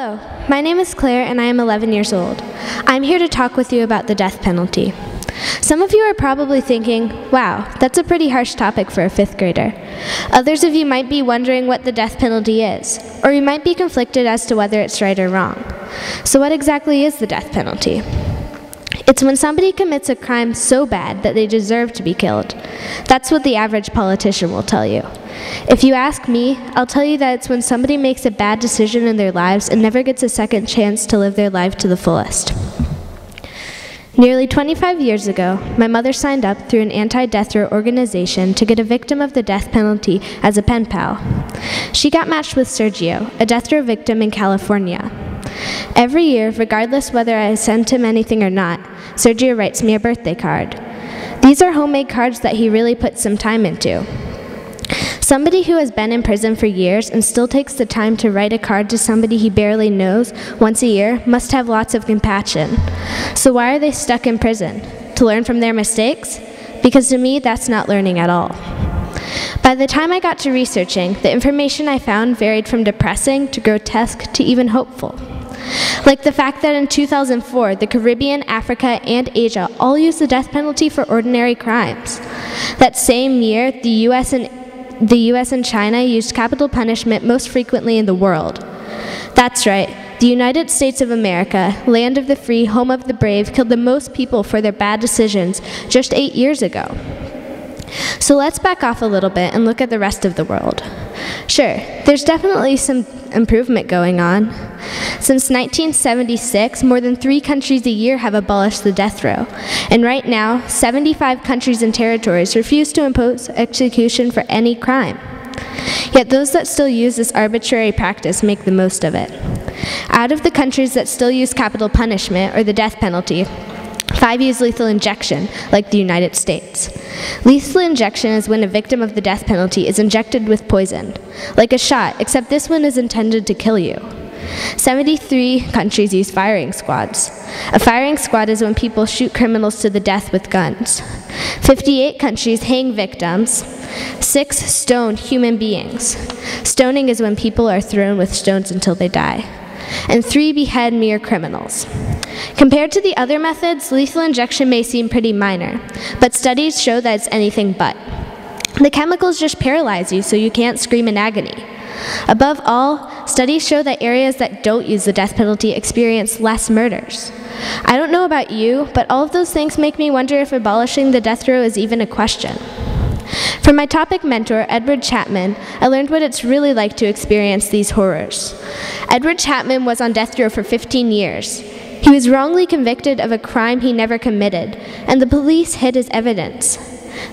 Hello, my name is Claire and I am 11 years old. I'm here to talk with you about the death penalty. Some of you are probably thinking, wow, that's a pretty harsh topic for a 5th grader. Others of you might be wondering what the death penalty is, or you might be conflicted as to whether it's right or wrong. So what exactly is the death penalty? It's when somebody commits a crime so bad that they deserve to be killed. That's what the average politician will tell you. If you ask me, I'll tell you that it's when somebody makes a bad decision in their lives and never gets a second chance to live their life to the fullest. Nearly 25 years ago, my mother signed up through an anti-death row organization to get a victim of the death penalty as a pen pal. She got matched with Sergio, a death row victim in California. Every year, regardless whether I send him anything or not, Sergio writes me a birthday card. These are homemade cards that he really put some time into. Somebody who has been in prison for years and still takes the time to write a card to somebody he barely knows once a year must have lots of compassion. So why are they stuck in prison? To learn from their mistakes? Because to me, that's not learning at all. By the time I got to researching, the information I found varied from depressing to grotesque to even hopeful. Like the fact that in 2004, the Caribbean, Africa, and Asia all used the death penalty for ordinary crimes. That same year, the US and China used capital punishment most frequently in the world. That's right, the United States of America, land of the free, home of the brave, killed the most people for their bad decisions just 8 years ago. So let's back off a little bit and look at the rest of the world. Sure, there's definitely some improvement going on. Since 1976, more than 3 countries a year have abolished the death row. And right now, 75 countries and territories refuse to impose execution for any crime. Yet those that still use this arbitrary practice make the most of it. Out of the countries that still use capital punishment, or the death penalty, 5 use lethal injection, like the United States. Lethal injection is when a victim of the death penalty is injected with poison, like a shot, except this one is intended to kill you. 73 countries use firing squads. A firing squad is when people shoot criminals to the death with guns. 58 countries hang victims. 6 stone human beings. Stoning is when people are thrown with stones until they die. And 3 behead mere criminals. Compared to the other methods, lethal injection may seem pretty minor, but studies show that it's anything but. The chemicals just paralyze you so you can't scream in agony. Above all, studies show that areas that don't use the death penalty experience less murders. I don't know about you, but all of those things make me wonder if abolishing the death row is even a question. From my topic mentor, Edward Chapman, I learned what it's really like to experience these horrors. Edward Chapman was on death row for 15 years. He was wrongly convicted of a crime he never committed, and the police hid his evidence.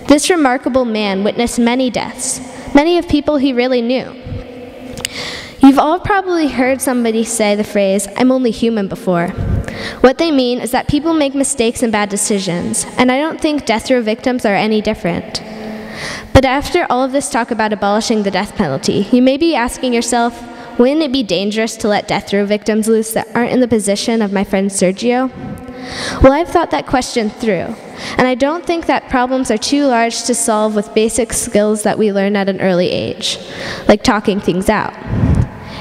This remarkable man witnessed many deaths, many of people he really knew. You've all probably heard somebody say the phrase, "I'm only human," before. What they mean is that people make mistakes and bad decisions, and I don't think death row victims are any different. But after all of this talk about abolishing the death penalty, you may be asking yourself, wouldn't it be dangerous to let death row victims loose that aren't in the position of my friend Sergio? Well, I've thought that question through, and I don't think that problems are too large to solve with basic skills that we learn at an early age, like talking things out.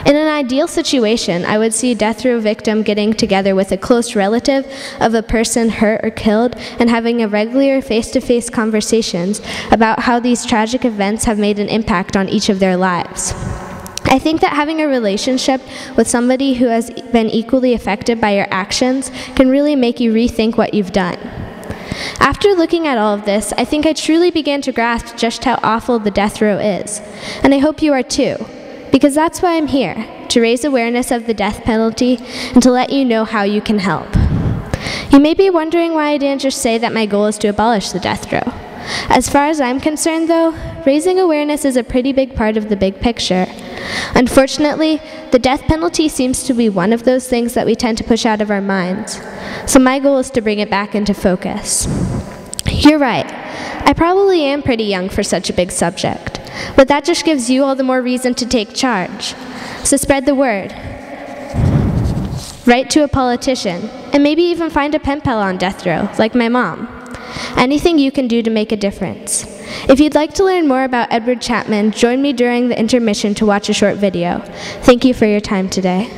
In an ideal situation, I would see a death row victim getting together with a close relative of a person hurt or killed and having a regular face-to-face conversations about how these tragic events have made an impact on each of their lives. I think that having a relationship with somebody who has been equally affected by your actions can really make you rethink what you've done. After looking at all of this, I think I truly began to grasp just how awful the death row is, and I hope you are too. Because that's why I'm here, to raise awareness of the death penalty and to let you know how you can help. You may be wondering why I didn't just say that my goal is to abolish the death row. As far as I'm concerned though, raising awareness is a pretty big part of the big picture. Unfortunately, the death penalty seems to be one of those things that we tend to push out of our minds. So my goal is to bring it back into focus. You're right, I probably am pretty young for such a big subject. But that just gives you all the more reason to take charge. So spread the word. Write to a politician, and maybe even find a pen pal on death row, like my mom. Anything you can do to make a difference. If you'd like to learn more about Edward Chapman, join me during the intermission to watch a short video. Thank you for your time today.